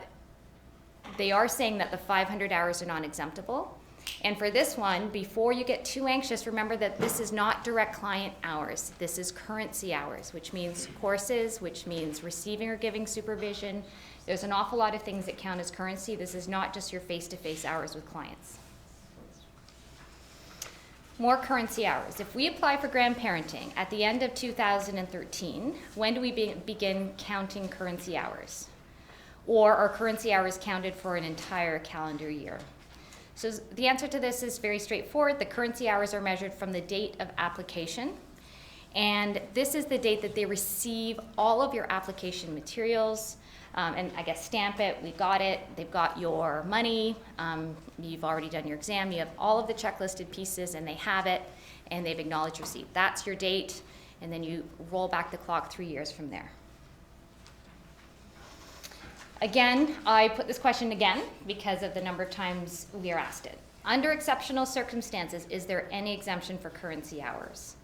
they are saying that the 500 hours are non-exemptable. And for this one, before you get too anxious, remember that this is not direct client hours. This is currency hours, which means courses, which means receiving or giving supervision. There's an awful lot of things that count as currency. This is not just your face-to-face hours with clients. More currency hours. If we apply for grandparenting at the end of 2013, when do we begin counting currency hours? Or are currency hours counted for an entire calendar year? So the answer to this is very straightforward. The currency hours are measured from the date of application. And this is the date that they receive all of your application materials, and I guess stamp it, we got it, they've got your money, you've already done your exam, you have all of the checklisted pieces and they have it, and they've acknowledged receipt. That's your date, and then you roll back the clock 3 years from there. Again, I put this question again because of the number of times we are asked it. Under exceptional circumstances, is there any exemption for currency hours?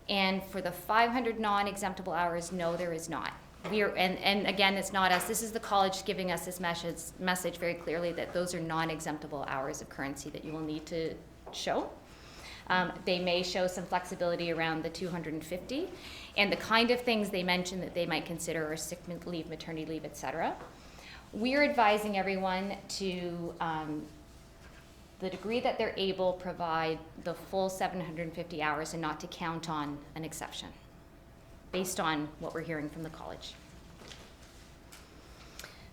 And for the 500 non-exemptable hours, no, there is not. And again, it's not us. This is the college giving us this message very clearly that those are non-exemptable hours of currency that you will need to show. They may show some flexibility around the 250, and the kind of things they mention that they might consider are sick leave, maternity leave, etc. We're advising everyone to, the degree that they're able, provide the full 750 hours and not to count on an exception, based on what we're hearing from the college.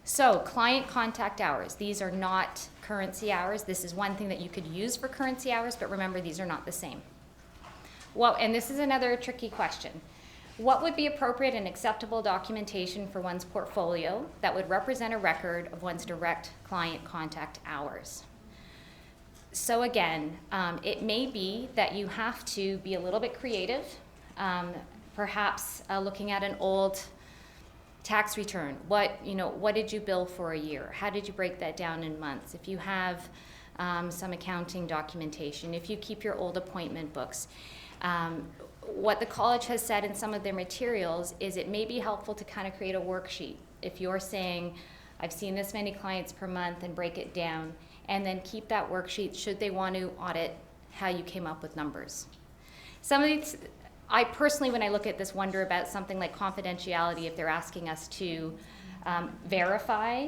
So, client contact hours. These are not currency hours. This is one thing that you could use for currency hours, but remember, these are not the same. Well, and this is another tricky question. What would be appropriate and acceptable documentation for one's portfolio that would represent a record of one's direct client contact hours? So again, it may be that you have to be a little bit creative, perhaps looking at an old tax return. What did you bill for a year? How did you break that down in months? If you have some accounting documentation, if you keep your old appointment books. What the college has said in some of their materials is it may be helpful to kind of create a worksheet. If you're saying, I've seen this many clients per month, and break it down, and then keep that worksheet should they want to audit how you came up with numbers. Some of these, I personally, when I look at this, wonder about something like confidentiality if they're asking us to verify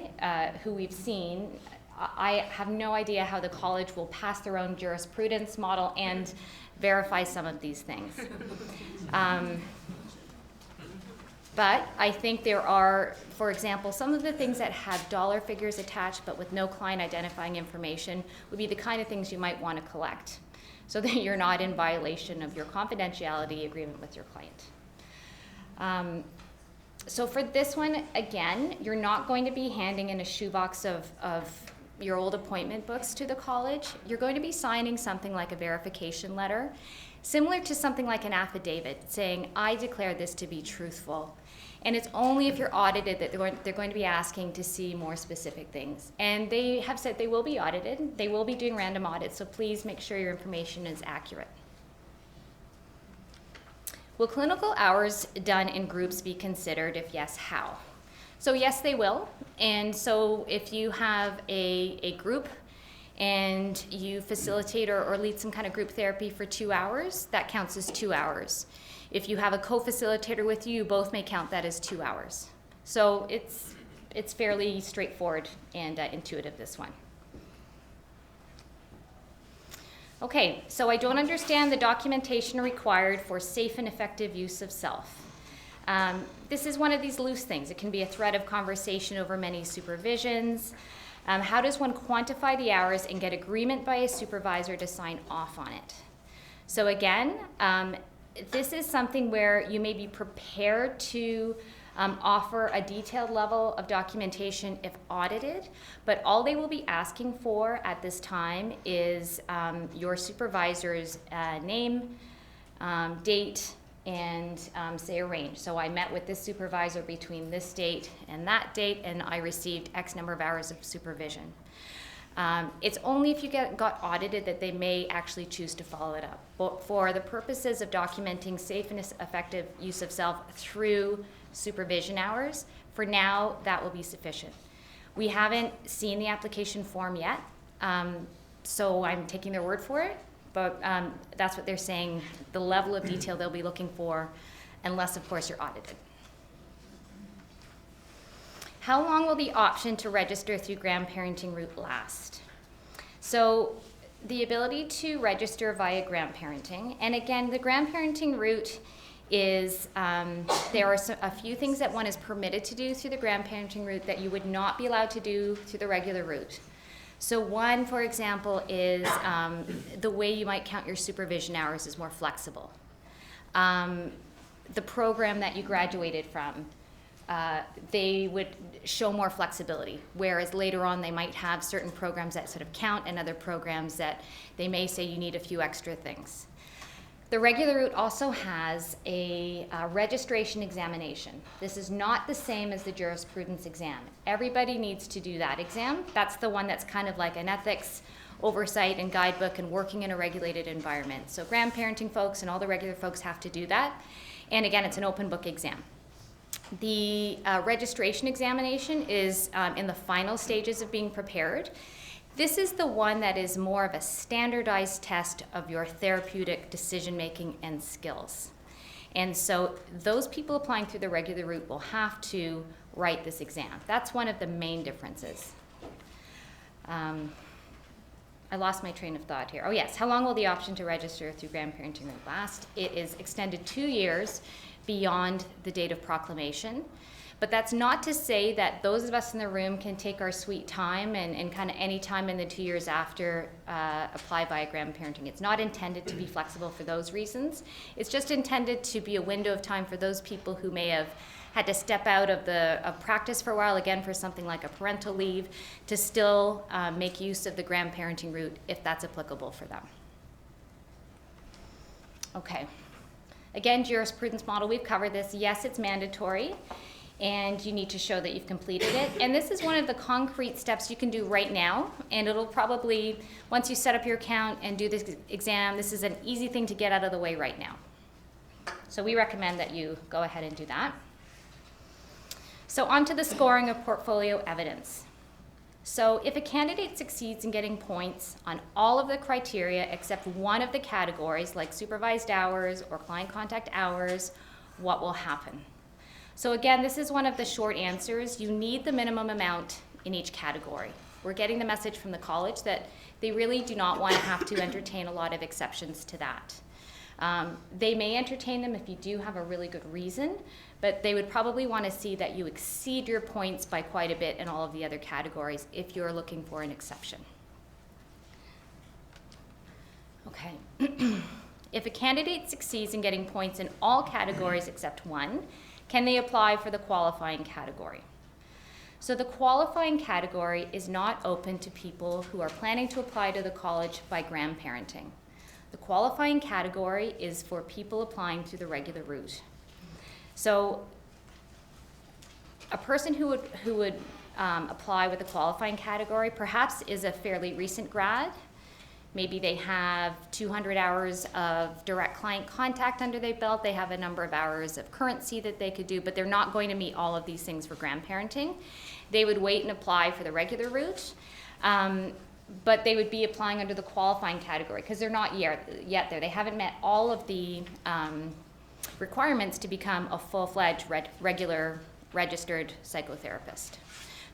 who we've seen. I have no idea how the college will pass their own jurisprudence model and verify some of these things. But I think there are, for example, some of the things that have dollar figures attached but with no client identifying information would be the kind of things you might want to collect so that you're not in violation of your confidentiality agreement with your client. So for this one, again, you're not going to be handing in a shoebox of your old appointment books to the college. You're going to be signing something like a verification letter, similar to something like an affidavit saying, I declare this to be truthful. And it's only if you're audited that they're going to be asking to see more specific things. And they have said they will be audited. They will be doing random audits, so please make sure your information is accurate. Will clinical hours done in groups be considered? If yes, how? So yes, they will. And so if you have a group and you facilitate or lead some kind of group therapy for 2 hours, that counts as 2 hours. If you have a co-facilitator with you, both may count that as 2 hours. So it's fairly straightforward and intuitive, this one. Okay, so I don't understand the documentation required for safe and effective use of self. This is one of these loose things. It can be a thread of conversation over many supervisions. How does one quantify the hours and get agreement by a supervisor to sign off on it? So again, this is something where you may be prepared to offer a detailed level of documentation if audited, but all they will be asking for at this time is your supervisor's name, date, and say a range. So I met with this supervisor between this date, and I received X number of hours of supervision. It's only if you got audited that they may actually choose to follow it up. But for the purposes of documenting safe and effective use of self through supervision hours, for now, that will be sufficient. We haven't seen the application form yet, so I'm taking their word for it, but that's what they're saying, the level of detail they'll be looking for, unless, of course, you're audited. How long will the option to register through grandparenting route last? So the ability to register via grandparenting, and again, the grandparenting route is, there are a few things that one is permitted to do through the grandparenting route that you would not be allowed to do through the regular route. So one, for example, is the way you might count your supervision hours is more flexible. The program that you graduated from, they would show more flexibility, whereas later on they might have certain programs that sort of count and other programs that they may say you need a few extra things. The regular route also has a registration examination. This is not the same as the jurisprudence exam. Everybody needs to do that exam. That's the one that's kind of like an ethics oversight and guidebook and working in a regulated environment. So grandparenting folks and all the regular folks have to do that. And again, it's an open book exam. The registration examination is in the final stages of being prepared. This is the one that is more of a standardized test of your therapeutic decision-making and skills. And so those people applying through the regular route will have to write this exam. That's one of the main differences. I lost my train of thought here. Oh yes, how long will the option to register through grandparenting route last? It is extended 2 years beyond the date of proclamation. But that's not to say that those of us in the room can take our sweet time and kind of any time in the 2 years after apply via grandparenting. It's not intended to be flexible for those reasons. It's just intended to be a window of time for those people who may have had to step out of practice for a while, again for something like a parental leave, to still make use of the grandparenting route if that's applicable for them. Okay. Again, jurisprudence model, we've covered this. Yes, it's mandatory, and you need to show that you've completed it. And this is one of the concrete steps you can do right now, and it'll probably, once you set up your account and do this exam, this is an easy thing to get out of the way right now. So we recommend that you go ahead and do that. So on to the scoring of portfolio evidence. So if a candidate succeeds in getting points on all of the criteria except one of the categories, like supervised hours or client contact hours, what will happen? So again, this is one of the short answers. You need the minimum amount in each category. We're getting the message from the college that they really do not want to have to entertain a lot of exceptions to that. They may entertain them if you do have a really good reason, but they would probably want to see that you exceed your points by quite a bit in all of the other categories if you're looking for an exception. Okay. If a candidate succeeds in getting points in all categories except one, can they apply for the qualifying category? So the qualifying category is not open to people who are planning to apply to the college by grandparenting. The qualifying category is for people applying through the regular route. So a person who would apply with the qualifying category perhaps is a fairly recent grad. Maybe they have 200 hours of direct client contact under their belt. They have a number of hours of currency that they could do, but they're not going to meet all of these things for grandparenting. They would wait and apply for the regular route, but they would be applying under the qualifying category because they're not yet there. They haven't met all of the requirements to become a full-fledged regular registered psychotherapist.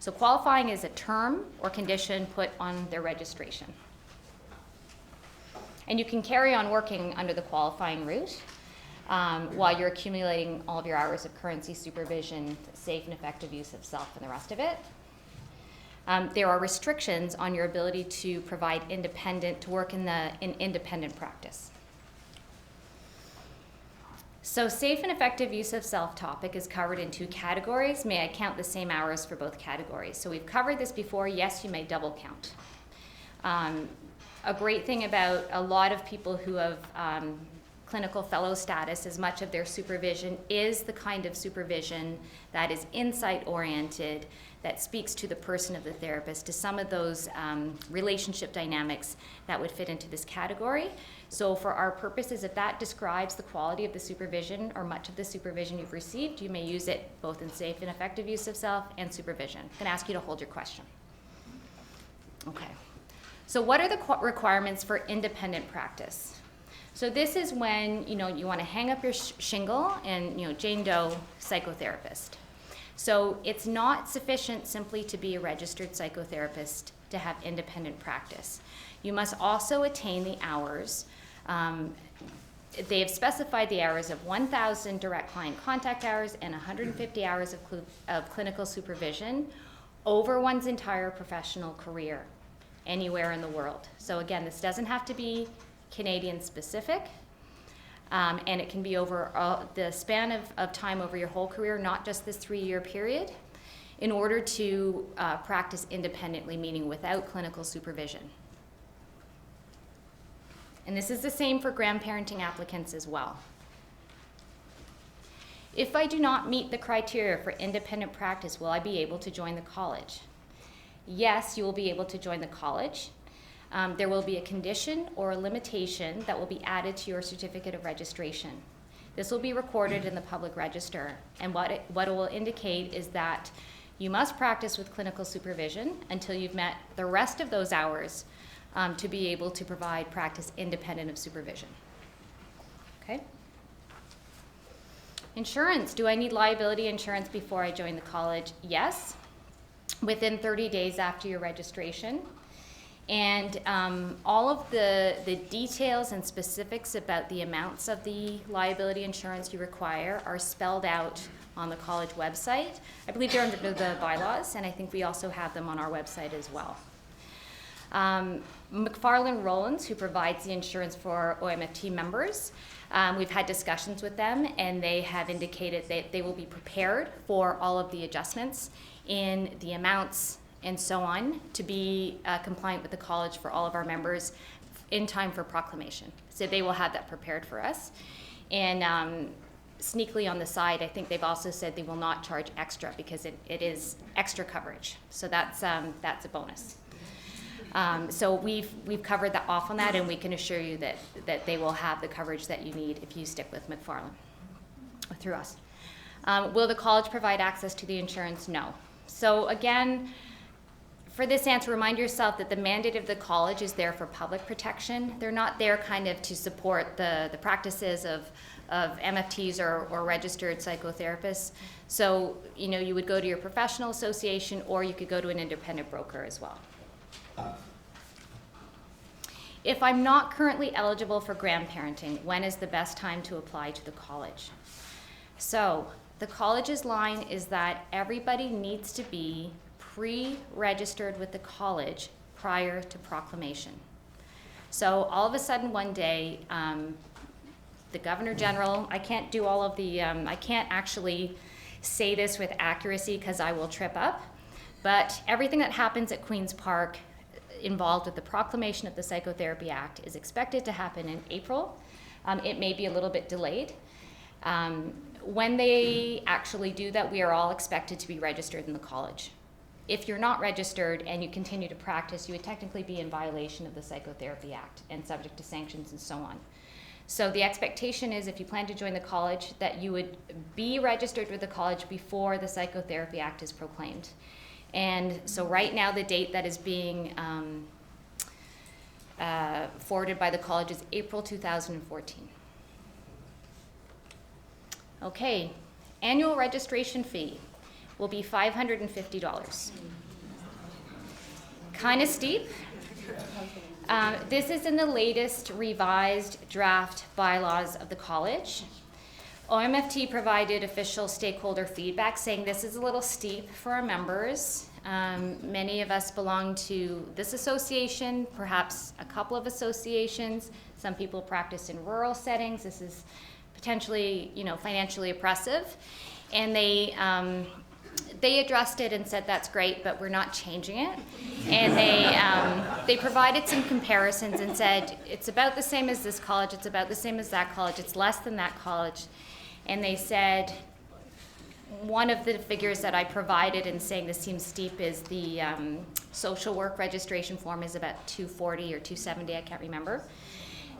So qualifying is a term or condition put on their registration. And you can carry on working under the qualifying route while you're accumulating all of your hours of currency supervision, safe and effective use of self, and the rest of it. There are restrictions on your ability to provide to work in independent practice. So safe and effective use of self topic is covered in 2 categories. May I count the same hours for both categories? So we've covered this before. Yes, you may double count. A great thing about a lot of people who have clinical fellow status, as much of their supervision is the kind of supervision that is insight-oriented, that speaks to the person of the therapist, to some of those relationship dynamics that would fit into this category. So for our purposes, if that describes the quality of the supervision or much of the supervision you've received, you may use it both in safe and effective use of self and supervision. I'm going to ask you to hold your question. Okay. So what are the requirements for independent practice? So this is when, you want to hang up your shingle and, Jane Doe psychotherapist. So it's not sufficient simply to be a registered psychotherapist to have independent practice. You must also attain the hours. They have specified the hours of 1,000 direct client contact hours and 150 hours of clinical supervision over one's entire professional career, anywhere in the world. So again, this doesn't have to be Canadian specific, and it can be over the span of time over your whole career, not just this 3-year period, in order to practice independently, meaning without clinical supervision. And this is the same for grandparenting applicants as well. If I do not meet the criteria for independent practice, will I be able to join the college? Yes, you will be able to join the college. There will be a condition or a limitation that will be added to your certificate of registration. This will be recorded in the public register, and what it will indicate is that you must practice with clinical supervision until you've met the rest of those hours to be able to provide practice independent of supervision. Okay? Insurance. Do I need liability insurance before I join the college? Yes, within 30 days after your registration. And all of the details and specifics about the amounts of the liability insurance you require are spelled out on the college website. I believe they're under the bylaws, and I think we also have them on our website as well. McFarland Rollins, who provides the insurance for OAMFT members, we've had discussions with them, and they have indicated that they will be prepared for all of the adjustments in the amounts and so on to be compliant with the college for all of our members in time for proclamation. So they will have that prepared for us. And sneakily on the side, I think they've also said they will not charge extra because it is extra coverage. So that's a bonus. So we've covered that off on that, and we can assure you that they will have the coverage that you need if you stick with McFarland or through us. Will the college provide access to the insurance? No. So again, for this answer, remind yourself that the mandate of the college is there for public protection. They're not there kind of to support the practices of MFTs or registered psychotherapists. So, you would go to your professional association, or you could go to an independent broker as well. If I'm not currently eligible for grandparenting, when is the best time to apply to the college? So, the college's line is that everybody needs to be pre-registered with the college prior to proclamation. So all of a sudden one day, the Governor General, I can't do all of the, I can't actually say this with accuracy because I will trip up, but everything that happens at Queen's Park involved with the proclamation of the Psychotherapy Act is expected to happen in April. It may be a little bit delayed. When they actually do that, we are all expected to be registered in the college. If you're not registered and you continue to practice, you would technically be in violation of the Psychotherapy Act and subject to sanctions and so on. So the expectation is, if you plan to join the college, that you would be registered with the college before the Psychotherapy Act is proclaimed. And so right now the date that is being forwarded by the college is April 2014. Okay, annual registration fee will be $550. Kind of steep. This is in the latest revised draft bylaws of the college. OAMFT provided official stakeholder feedback saying this is a little steep for our members. Many of us belong to this association, perhaps a couple of associations. Some people practice in rural settings. This is potentially, financially oppressive. And they they addressed it and said, that's great, but we're not changing it. And they provided some comparisons and said, it's about the same as this college, it's about the same as that college, it's less than that college. And they said, one of the figures that I provided in saying this seems steep is the social work registration form is about $240 or $270, I can't remember,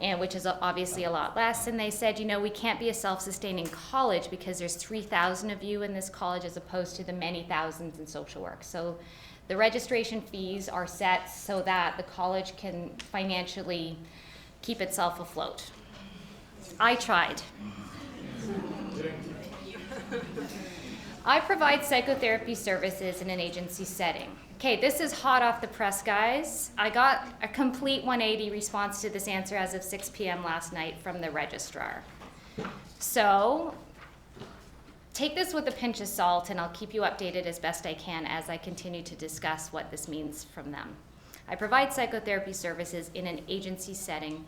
and which is obviously a lot less. And they said, you know, we can't be a self-sustaining college because there's 3,000 of you in this college as opposed to the many thousands in social work. So the registration fees are set so that the college can financially keep itself afloat. I tried. I provide psychotherapy services in an agency setting. Okay, this is hot off the press, guys. I got a complete 180 response to this answer as of 6 p.m. last night from the registrar. So take this with a pinch of salt, and I'll keep you updated as best I can as I continue to discuss what this means from them. I provide psychotherapy services in an agency setting.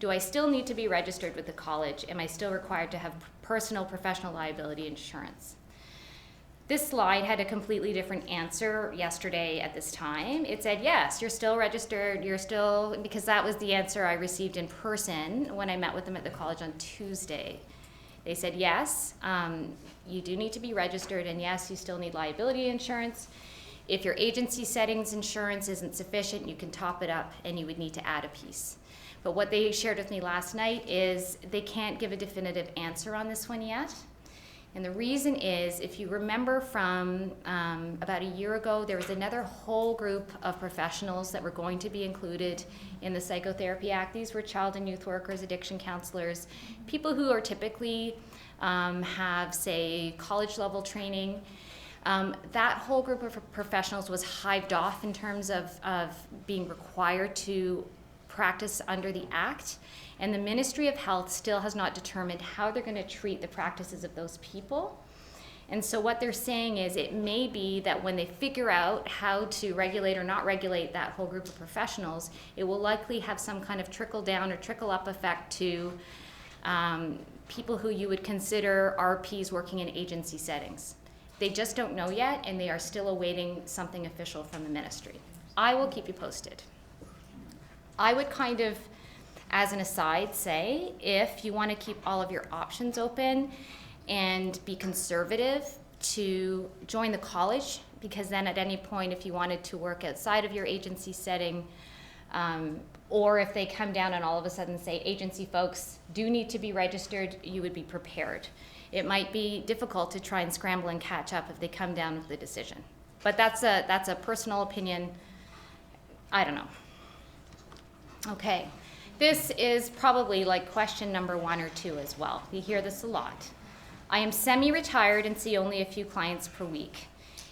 Do I still need to be registered with the college? Am I still required to have personal professional liability insurance? This slide had a completely different answer yesterday at this time. It said, yes, you're still registered, because that was the answer I received in person when I met with them at the college on Tuesday. They said, yes, you do need to be registered, and yes, you still need liability insurance. If your agency settings insurance isn't sufficient, you can top it up, and you would need to add a piece. But what they shared with me last night is they can't give a definitive answer on this one yet. And the reason is, if you remember from about a year ago, there was another whole group of professionals that were going to be included in the Psychotherapy Act. These were child and youth workers, addiction counselors, people who are typically have, say, college level training. That whole group of professionals was hived off in terms of being required to practice under the Act. And the Ministry of Health still has not determined how they're going to treat the practices of those people. And so what they're saying is it may be that when they figure out how to regulate or not regulate that whole group of professionals, it will likely have some kind of trickle down or trickle up effect to people who you would consider RPs working in agency settings. They just don't know yet, and they are still awaiting something official from the ministry. I will keep you posted. I would kind of, as an aside, say, if you want to keep all of your options open and be conservative, to join the college, because then at any point, if you wanted to work outside of your agency setting, or if they come down and all of a sudden say, agency folks do need to be registered, you would be prepared. It might be difficult to try and scramble and catch up if they come down with the decision. But that's a personal opinion. I don't know. Okay. This is probably like question number 1 or 2 as well. You hear this a lot. I am semi-retired and see only a few clients per week.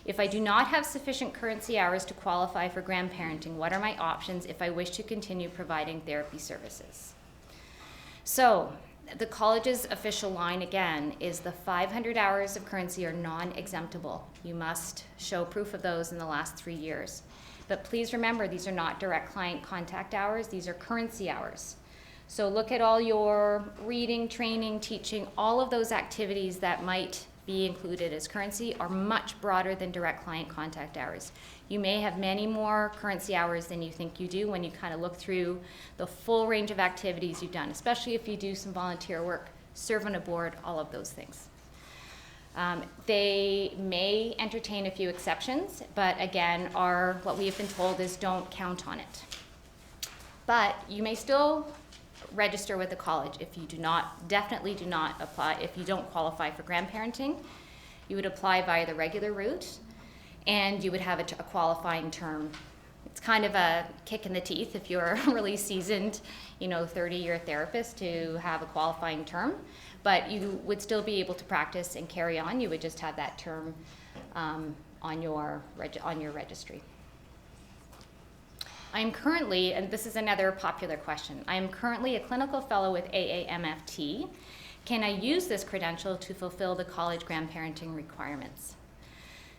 If I do not have sufficient currency hours to qualify for grandparenting, what are my options if I wish to continue providing therapy services? So, the college's official line, again, is the 500 hours of currency are non-exemptable. You must show proof of those in the last 3 years. But please remember, these are not direct client contact hours, these are currency hours. So look at all your reading, training, teaching, all of those activities that might be included as currency are much broader than direct client contact hours. You may have many more currency hours than you think you do when you kind of look through the full range of activities you've done, especially if you do some volunteer work, serve on a board, all of those things. They may entertain a few exceptions, but again, what we have been told is don't count on it. But you may still register with the college if you definitely do not apply, if you don't qualify for grandparenting. You would apply via the regular route, and you would have a qualifying term. It's kind of a kick in the teeth if you're a really seasoned, 30-year therapist to have a qualifying term. But you would still be able to practice and carry on. You would just have that term on your registry. I am currently, and this is another popular question, I am currently a clinical fellow with OAMFT. Can I use this credential to fulfill the college grandparenting requirements?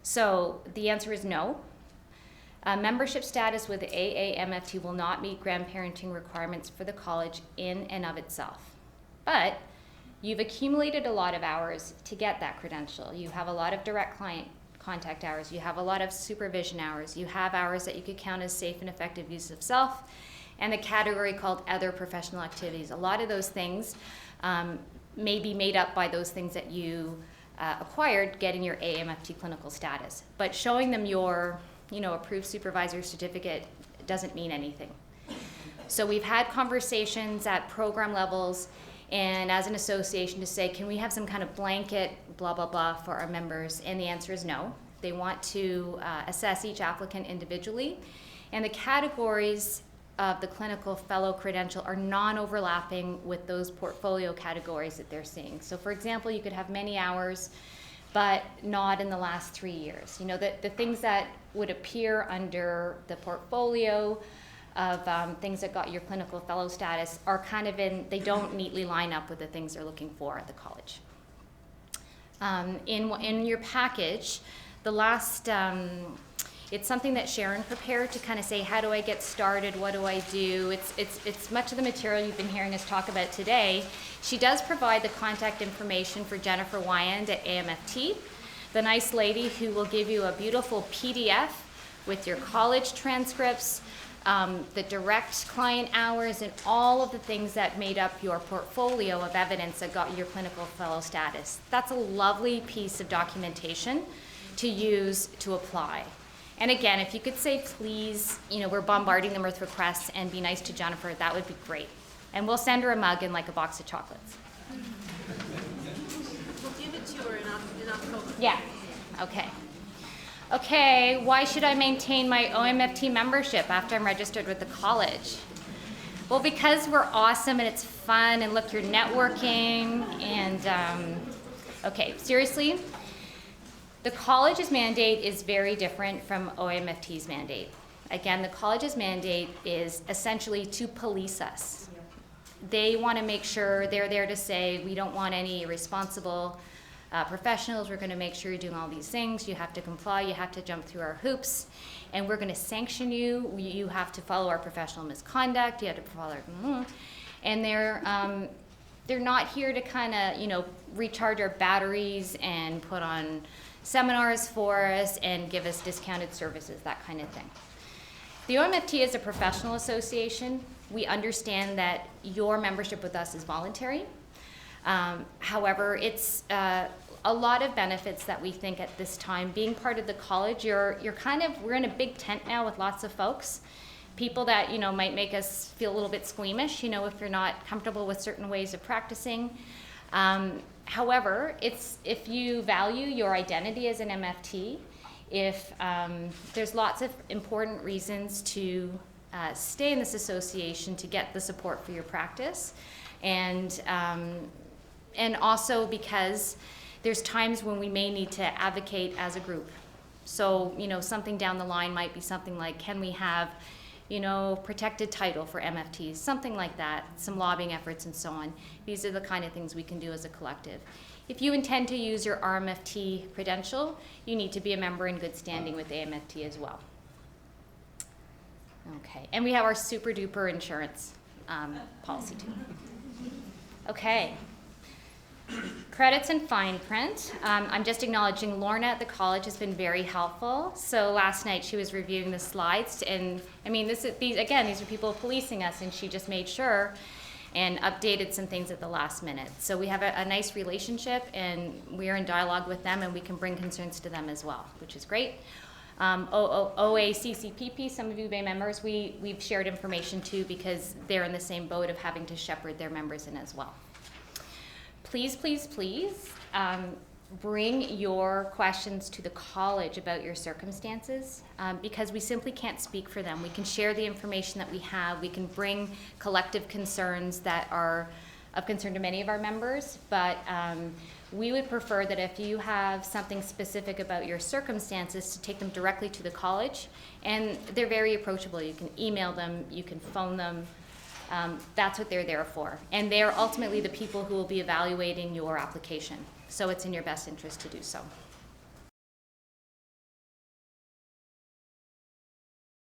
So the answer is no. Membership status with OAMFT will not meet grandparenting requirements for the college in and of itself. But you've accumulated a lot of hours to get that credential. You have a lot of direct client contact hours. You have a lot of supervision hours. You have hours that you could count as safe and effective use of self, and a category called other professional activities. A lot of those things may be made up by those things that you acquired getting your OAMFT clinical status. But showing them your approved supervisor certificate doesn't mean anything. So we've had conversations at program levels and as an association to say, can we have some kind of blanket blah, blah, blah for our members? And the answer is no. They want to assess each applicant individually. And the categories of the clinical fellow credential are non-overlapping with those portfolio categories that they're seeing. So for example, you could have many hours, but not in the last 3 years. The things that would appear under the portfolio of things that got your clinical fellow status are kind of they don't neatly line up with the things they're looking for at the college. In your package, the last, it's something that Sharon prepared to kind of say, how do I get started? What do I do? It's much of the material you've been hearing us talk about today. She does provide the contact information for Jennifer Wyand at OAMFT, the nice lady who will give you a beautiful PDF with your college transcripts, the direct client hours, and all of the things that made up your portfolio of evidence that got your clinical fellow status. That's a lovely piece of documentation to use to apply. And again, if you could say, please, we're bombarding them with requests, and be nice to Jennifer, that would be great. And we'll send her a mug and like a box of chocolates. We'll give it to her in October. Yeah, okay. Okay, why should I maintain my OAMFT membership after I'm registered with the college? Well, because we're awesome and it's fun, and look, you're networking, and okay, seriously, the college's mandate is very different from OAMFT's mandate. Again, the college's mandate is essentially to police us. They want to make sure, they're there to say, we don't want any irresponsible professionals. We're going to make sure you're doing all these things. You have to comply. You have to jump through our hoops, and we're going to sanction you. You have to follow our professional misconduct. You have to follow and they're not here to kind of recharge our batteries and put on seminars for us and give us discounted services, that kind of thing. The OAMFT is a professional association. We understand that your membership with us is voluntary. However, it's a lot of benefits that we think at this time. Being part of the college, we're in a big tent now with lots of folks. People that, might make us feel a little bit squeamish, if you're not comfortable with certain ways of practicing. However, if you value your identity as an MFT, if there's lots of important reasons to stay in this association to get the support for your practice, and also because there's times when we may need to advocate as a group. So, something down the line might be something like, can we have, protected title for MFTs, something like that, some lobbying efforts and so on. These are the kind of things we can do as a collective. If you intend to use your RMFT credential, you need to be a member in good standing with AMFT as well. Okay, and we have our super duper insurance policy too. Okay. Credits and fine print. I'm just acknowledging Lorna at the college has been very helpful. So last night she was reviewing the slides, and these are people policing us, and she just made sure and updated some things at the last minute. So we have a nice relationship, and we are in dialogue with them, and we can bring concerns to them as well, which is great. OACCPP, some of you may members, we've shared information too, because they're in the same boat of having to shepherd their members in as well. Please, please, please bring your questions to the college about your circumstances, because we simply can't speak for them. We can share the information that we have. We can bring collective concerns that are of concern to many of our members, but we would prefer that if you have something specific about your circumstances, to take them directly to the college, and they're very approachable. You can email them, you can phone them. That's what they're there for. And they're ultimately the people who will be evaluating your application. So it's in your best interest to do so.